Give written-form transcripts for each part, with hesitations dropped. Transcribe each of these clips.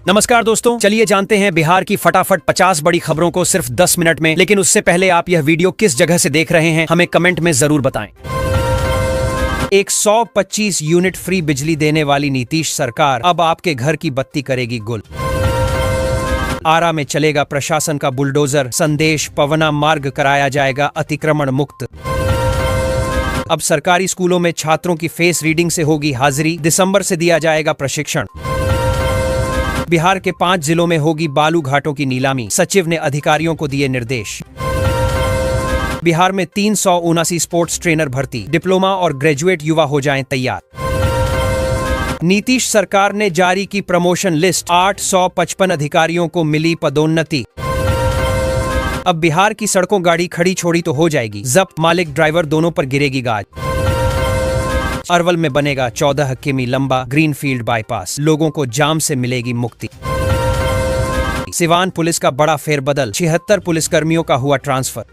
नमस्कार दोस्तों, चलिए जानते हैं बिहार की फटाफट 50 बड़ी खबरों को सिर्फ 10 मिनट में। लेकिन उससे पहले आप यह वीडियो किस जगह से देख रहे हैं हमें कमेंट में जरूर बताएं। 125 यूनिट फ्री बिजली देने वाली नीतीश सरकार अब आपके घर की बत्ती करेगी गुल। आरा में चलेगा प्रशासन का बुलडोजर, संदेश पवना मार्ग कराया जाएगा अतिक्रमण मुक्त। अब सरकारी स्कूलों में छात्रों की फेस रीडिंग से होगी हाजिरी, दिसंबर से दिया जाएगा प्रशिक्षण। बिहार के 5 जिलों में होगी बालू घाटों की नीलामी, सचिव ने अधिकारियों को दिए निर्देश। बिहार में 379 स्पोर्ट्स ट्रेनर भर्ती, डिप्लोमा और ग्रेजुएट युवा हो जाएं तैयार। नीतीश सरकार ने जारी की प्रमोशन लिस्ट, 855 अधिकारियों को मिली पदोन्नति। अब बिहार की सड़कों गाड़ी खड़ी छोड़ी तो हो जाएगी जब्त, मालिक ड्राइवर दोनों पर गिरेगी गाज। अरवल में बनेगा 14 किमी लंबा ग्रीनफील्ड बाईपास, लोगों को जाम से मिलेगी मुक्ति। सिवान पुलिस का बड़ा फेरबदल, 76 पुलिसकर्मियों का हुआ ट्रांसफर।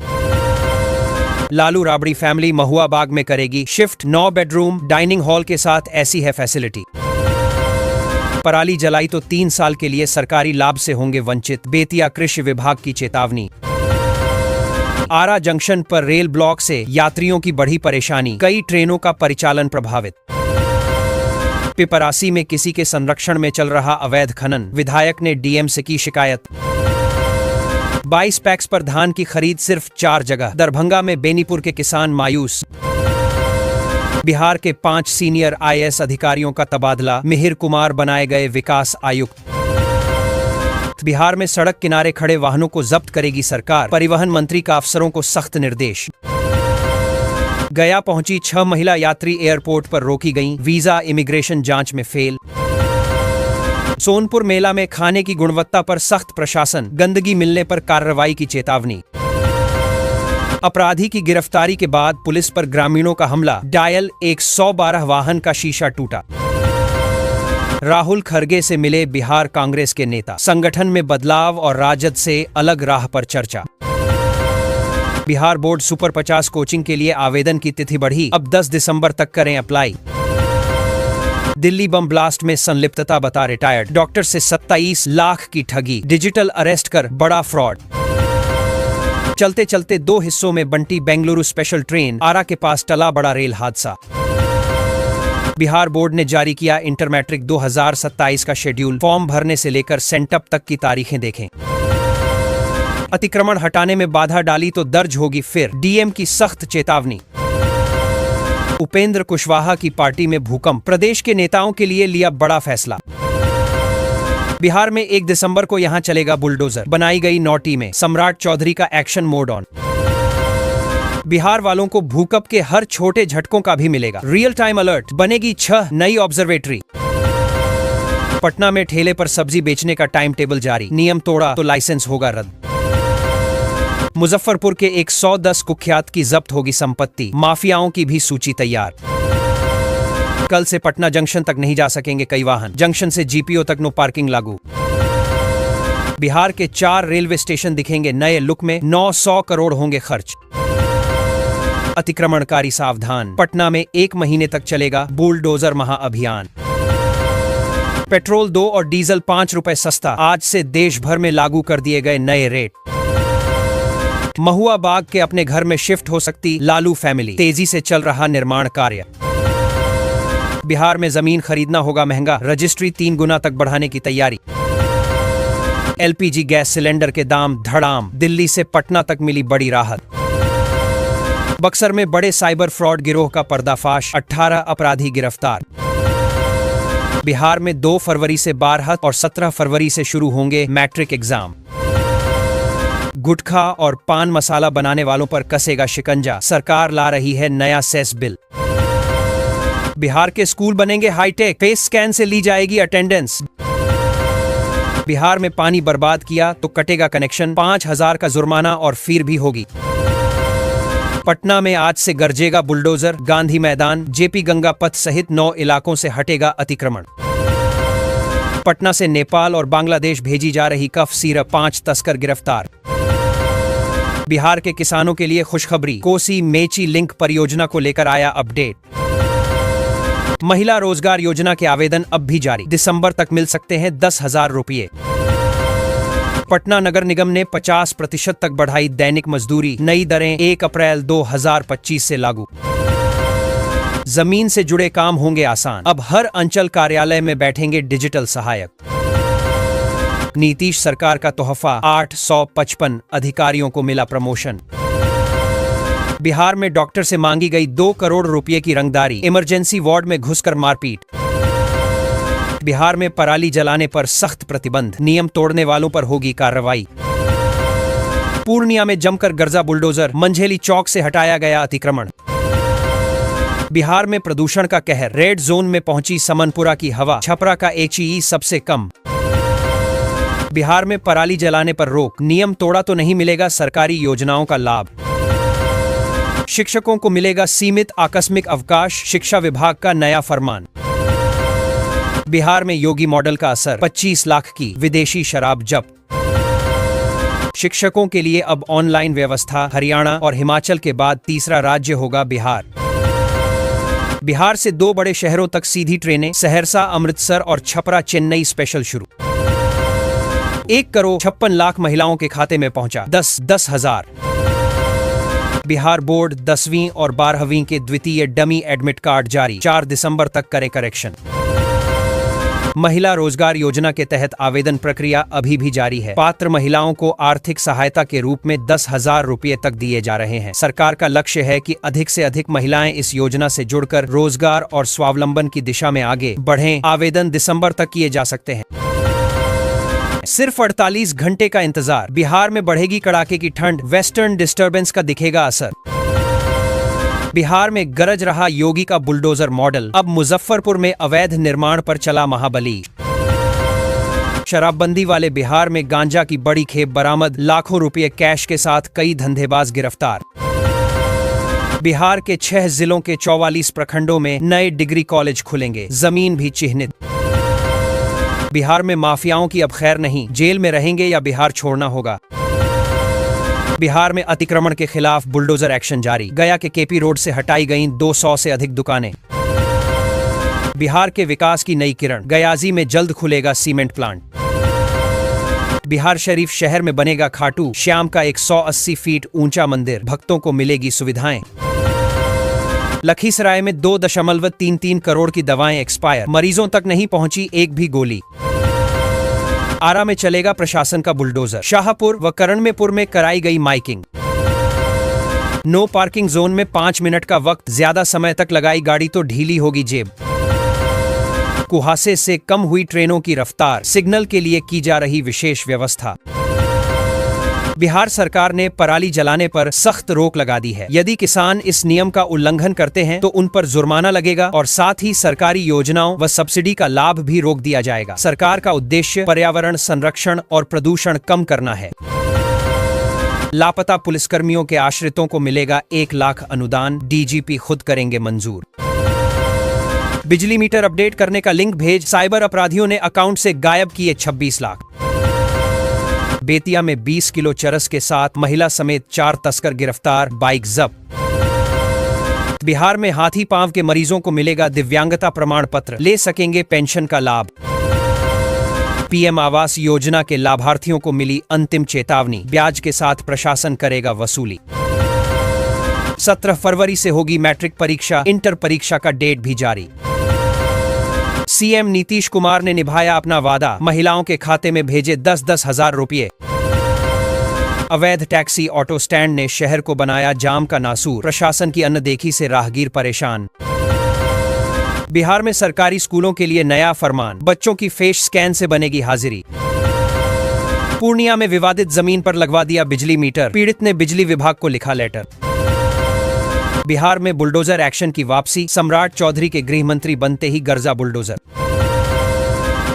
लालू राबड़ी फैमिली महुआ बाग में करेगी शिफ्ट, 9 बेडरूम डाइनिंग हॉल के साथ ऐसी है फैसिलिटी। पराली जलाई तो 3 साल के लिए सरकारी लाभ से होंगे वंचित, बेतिया कृषि विभाग की चेतावनी। आरा जंक्शन पर रेल ब्लॉक से यात्रियों की बढ़ी परेशानी, कई ट्रेनों का परिचालन प्रभावित। पिपरासी में किसी के संरक्षण में चल रहा अवैध खनन, विधायक ने डीएम से की शिकायत। 22 पैक्स पर धान की खरीद सिर्फ 4 जगह, दरभंगा में बेनीपुर के किसान मायूस। बिहार के 5 सीनियर आईएएस अधिकारियों का तबादला, मिहिर कुमार बनाए गए विकास आयुक्त। बिहार में सड़क किनारे खड़े वाहनों को जब्त करेगी सरकार, परिवहन मंत्री का अफसरों को सख्त निर्देश। गया पहुंची 6 महिला यात्री एयरपोर्ट पर रोकी गईं, वीजा इमिग्रेशन जांच में फेल। सोनपुर मेला में खाने की गुणवत्ता पर सख्त प्रशासन, गंदगी मिलने पर कार्रवाई की चेतावनी। अपराधी की गिरफ्तारी के बाद पुलिस पर ग्रामीणों का हमला, डायल 112 वाहन का शीशा टूटा। राहुल खरगे से मिले बिहार कांग्रेस के नेता, संगठन में बदलाव और राजद से अलग राह पर चर्चा। बिहार बोर्ड सुपर 50 कोचिंग के लिए आवेदन की तिथि बढ़ी, अब 10 दिसंबर तक करें अप्लाई। दिल्ली बम ब्लास्ट में संलिप्तता बता रिटायर्ड डॉक्टर से 27 लाख की ठगी, डिजिटल अरेस्ट कर बड़ा फ्रॉड। चलते चलते 2 हिस्सों में बंटी बेंगलुरु स्पेशल ट्रेन, आरा के पास टला बड़ा रेल हादसा। बिहार बोर्ड ने जारी किया इंटर मैट्रिक 2027 का शेड्यूल, फॉर्म भरने से लेकर सेंटअप तक की तारीखें देखें। अतिक्रमण हटाने में बाधा डाली तो दर्ज होगी फिर, डीएम की सख्त चेतावनी। उपेंद्र कुशवाहा की पार्टी में भूकंप, प्रदेश के नेताओं के लिए लिया बड़ा फैसला। बिहार में 1 दिसंबर को यहां चलेगा बुलडोजर, बनाई गई नौटी में, सम्राट चौधरी का एक्शन मोड ऑन। बिहार वालों को भूकंप के हर छोटे झटकों का भी मिलेगा रियल टाइम अलर्ट, बनेगी 6 नई ऑब्जर्वेटरी। पटना में ठेले पर सब्जी बेचने का टाइम टेबल जारी, नियम तोड़ा तो लाइसेंस होगा रद्द। मुजफ्फरपुर के 110 कुख्यात की जब्त होगी संपत्ति, माफियाओं की भी सूची तैयार। कल से पटना जंक्शन तक नहीं जा सकेंगे कई वाहन, जंक्शन से जीपीओ तक नो पार्किंग लागू। बिहार के 4 रेलवे स्टेशन दिखेंगे नए लुक में, 900 करोड़ होंगे खर्च। अतिक्रमणकारी सावधान, पटना में 1 महीने तक चलेगा बुलडोजर महाअभियान। पेट्रोल 2 और डीजल 5 रुपए सस्ता, आज से देश भर में लागू कर दिए गए नए रेट। महुआ बाग के अपने घर में शिफ्ट हो सकती लालू फैमिली, तेजी से चल रहा निर्माण कार्य। बिहार में जमीन खरीदना होगा महंगा, रजिस्ट्री 3 गुना तक बढ़ाने की तैयारी। एलपीजी गैस सिलेंडर के दाम धड़ाम, दिल्ली से पटना तक मिली बड़ी राहत। बक्सर में बड़े साइबर फ्रॉड गिरोह का पर्दाफाश, 18 अपराधी गिरफ्तार। बिहार में 2 फरवरी से 12 और 17 फरवरी से शुरू होंगे मैट्रिक एग्जाम। गुटखा और पान मसाला बनाने वालों पर कसेगा शिकंजा, सरकार ला रही है नया सेस बिल। बिहार के स्कूल बनेंगे हाईटेक, फेस स्कैन से ली जाएगी अटेंडेंस। बिहार में पानी बर्बाद किया तो कटेगा कनेक्शन, 5000 का जुर्माना और फीस भी होगी। पटना में आज से गरजेगा बुलडोजर, गांधी मैदान, जेपी गंगा पथ सहित 9 इलाकों से हटेगा अतिक्रमण। पटना से नेपाल और बांग्लादेश भेजी जा रही कफ सिरप, 5 तस्कर गिरफ्तार। बिहार के किसानों के लिए खुशखबरी, कोसी मेची लिंक परियोजना को लेकर आया अपडेट। महिला रोजगार योजना के आवेदन अब भी जारी, दिसंबर तक मिल सकते हैं 10,000 रुपये। पटना नगर निगम ने 50% तक बढ़ाई दैनिक मजदूरी, नई दरें 1 अप्रैल 2025 से लागू। जमीन से जुड़े काम होंगे आसान, अब हर अंचल कार्यालय में बैठेंगे डिजिटल सहायक। नीतीश सरकार का तोहफा, 855 अधिकारियों को मिला प्रमोशन। बिहार में डॉक्टर से मांगी गई 2 करोड़ रुपए की रंगदारी, इमरजेंसी वार्ड में घुसकर मारपीट। बिहार में पराली जलाने पर सख्त प्रतिबंध, नियम तोड़ने वालों पर होगी कार्रवाई। पूर्णिया में जमकर गरजा बुलडोजर, मंझेली चौक से हटाया गया अतिक्रमण। बिहार में प्रदूषण का कहर, रेड जोन में पहुंची समनपुरा की हवा, छपरा का HEE सबसे कम। बिहार में पराली जलाने पर रोक, नियम तोड़ा तो नहीं मिलेगा सरकारी योजनाओं का लाभ। शिक्षकों को मिलेगा सीमित आकस्मिक अवकाश, शिक्षा विभाग का नया फरमान। बिहार में योगी मॉडल का असर, 25 लाख की विदेशी शराब जब्त। शिक्षकों के लिए अब ऑनलाइन व्यवस्था, हरियाणा और हिमाचल के बाद तीसरा राज्य होगा बिहार। बिहार से 2 बड़े शहरों तक सीधी ट्रेनें, सहरसा, अमृतसर और छपरा चेन्नई स्पेशल शुरू। 1 करोड़ 56 लाख महिलाओं के खाते में पहुंचा 10,000। बिहार बोर्ड 10वीं और 12वीं के द्वितीय डमी एडमिट कार्ड जारी, 4 दिसंबर तक करे करेक्शन। महिला रोजगार योजना के तहत आवेदन प्रक्रिया अभी भी जारी है। पात्र महिलाओं को आर्थिक सहायता के रूप में 10,000 रुपये तक दिए जा रहे हैं। सरकार का लक्ष्य है कि अधिक से अधिक महिलाएं इस योजना से जुड़कर रोजगार और स्वावलंबन की दिशा में आगे बढ़ें। आवेदन दिसंबर तक किए जा सकते हैं। सिर्फ 48 घंटे का इंतजार, बिहार में बढ़ेगी कड़ाके की ठंड, वेस्टर्न डिस्टर्बेंस का दिखेगा असर। बिहार में गरज रहा योगी का बुलडोजर मॉडल, अब मुजफ्फरपुर में अवैध निर्माण पर चला महाबली। शराबबंदी वाले बिहार में गांजा की बड़ी खेप बरामद, लाखों रुपए कैश के साथ कई धंधेबाज गिरफ्तार। बिहार के 6 जिलों के 44 प्रखंडों में नए डिग्री कॉलेज खुलेंगे, जमीन भी चिन्हित। बिहार में माफियाओं की अब खैर नहीं, जेल में रहेंगे या बिहार छोड़ना होगा। बिहार में अतिक्रमण के खिलाफ बुलडोजर एक्शन जारी, गया के केपी रोड से हटाई गईं 200 से अधिक दुकानें। बिहार के विकास की नई किरण, गयाजी में जल्द खुलेगा सीमेंट प्लांट। बिहार शरीफ शहर में बनेगा खाटू श्याम का 180 फीट ऊंचा मंदिर, भक्तों को मिलेगी सुविधाएं। लखीसराय में 2.33 करोड़ की दवाएं एक्सपायर, मरीजों तक नहीं पहुंची एक भी गोली। आरा में चलेगा प्रशासन का बुलडोजर, शाहपुर व करणमेपुर में कराई गई माइकिंग। नो पार्किंग जोन में 5 मिनट का वक्त, ज्यादा समय तक लगाई गाड़ी तो ढीली होगी जेब। कुहासे से कम हुई ट्रेनों की रफ्तार, सिग्नल के लिए की जा रही विशेष व्यवस्था। बिहार सरकार ने पराली जलाने पर सख्त रोक लगा दी है। यदि किसान इस नियम का उल्लंघन करते हैं तो उन पर जुर्माना लगेगा और साथ ही सरकारी योजनाओं व सब्सिडी का लाभ भी रोक दिया जाएगा। सरकार का उद्देश्य पर्यावरण संरक्षण और प्रदूषण कम करना है। लापता पुलिसकर्मियों के आश्रितों को मिलेगा 1 लाख अनुदान, डीजीपी खुद करेंगे मंजूर। बिजली मीटर अपडेट करने का लिंक भेज, साइबर अपराधियों ने अकाउंट से गायब किए 26 लाख। बेतिया में 20 किलो चरस के साथ महिला समेत 4 तस्कर गिरफ्तार, बाइक जब्त। बिहार में हाथी पांव के मरीजों को मिलेगा दिव्यांगता प्रमाण पत्र, ले सकेंगे पेंशन का लाभ। पीएम आवास योजना के लाभार्थियों को मिली अंतिम चेतावनी, ब्याज के साथ प्रशासन करेगा वसूली। 17 फरवरी से होगी मैट्रिक परीक्षा, इंटर परीक्षा का डेट भी जारी। सीएम नीतीश कुमार ने निभाया अपना वादा, महिलाओं के खाते में भेजे 10-10 हजार रुपये। अवैध टैक्सी ऑटो स्टैंड ने शहर को बनाया जाम का नासूर, प्रशासन की अनदेखी से राहगीर परेशान। बिहार में सरकारी स्कूलों के लिए नया फरमान, बच्चों की फेस स्कैन से बनेगी हाजिरी। पूर्णिया में विवादित जमीन पर लगवा दिया बिजली मीटर, पीड़ित ने बिजली विभाग को लिखा लेटर। बिहार में बुलडोजर एक्शन की वापसी, सम्राट चौधरी के गृह मंत्री बनते ही गरजा बुलडोजर।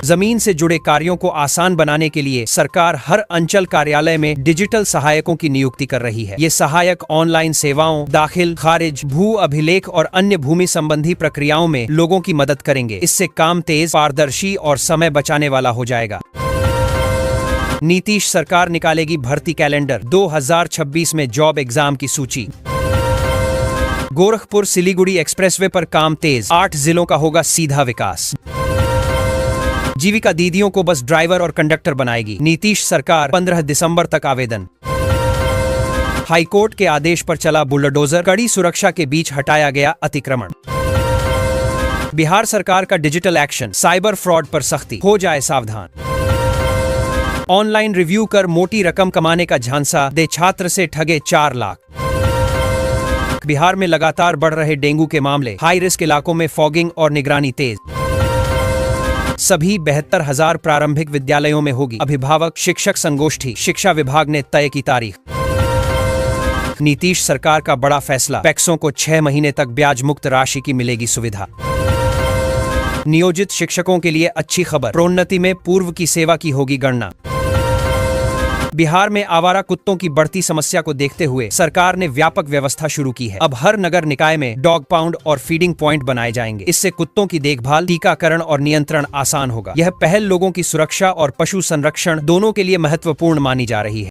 जमीन से जुड़े कार्यों को आसान बनाने के लिए सरकार हर अंचल कार्यालय में डिजिटल सहायकों की नियुक्ति कर रही है। ये सहायक ऑनलाइन सेवाओं, दाखिल, खारिज, भू अभिलेख और अन्य भूमि संबंधी प्रक्रियाओं में लोगों की मदद करेंगे। इससे काम तेज, पारदर्शी और समय बचाने वाला हो जाएगा। नीतीश सरकार निकालेगी भर्ती कैलेंडर, 2026 में जॉब एग्जाम की सूची। गोरखपुर सिलीगुड़ी एक्सप्रेसवे पर काम तेज, 8 जिलों का होगा सीधा विकास। जीविका दीदियों को बस ड्राइवर और कंडक्टर बनाएगी, नीतीश सरकार 15 दिसंबर तक आवेदन। हाईकोर्ट के आदेश पर चला बुलडोजर, कड़ी सुरक्षा के बीच हटाया गया अतिक्रमण। बिहार सरकार का डिजिटल एक्शन, साइबर फ्रॉड पर सख्ती, हो जाए सावधान। ऑनलाइन रिव्यू कर मोटी रकम कमाने का झांसा दे छात्र से ठगे 4 लाख। बिहार में लगातार बढ़ रहे डेंगू के मामले, हाई रिस्क इलाकों में फॉगिंग और निगरानी तेज। सभी 72,000 प्रारंभिक विद्यालयों में होगी अभिभावक शिक्षक संगोष्ठी, शिक्षा विभाग ने तय की तारीख। नीतीश सरकार का बड़ा फैसला, पैक्सों को 6 महीने तक ब्याज मुक्त राशि की मिलेगी सुविधा। नियोजित शिक्षकों के लिए अच्छी खबर, प्रोन्नति में पूर्व की सेवा की होगी गणना। बिहार में आवारा कुत्तों की बढ़ती समस्या को देखते हुए सरकार ने व्यापक व्यवस्था शुरू की है। अब हर नगर निकाय में डॉग पाउंड और फीडिंग पॉइंट बनाए जाएंगे। इससे कुत्तों की देखभाल, टीकाकरण और नियंत्रण आसान होगा। यह पहल लोगों की सुरक्षा और पशु संरक्षण दोनों के लिए महत्वपूर्ण मानी जा रही है।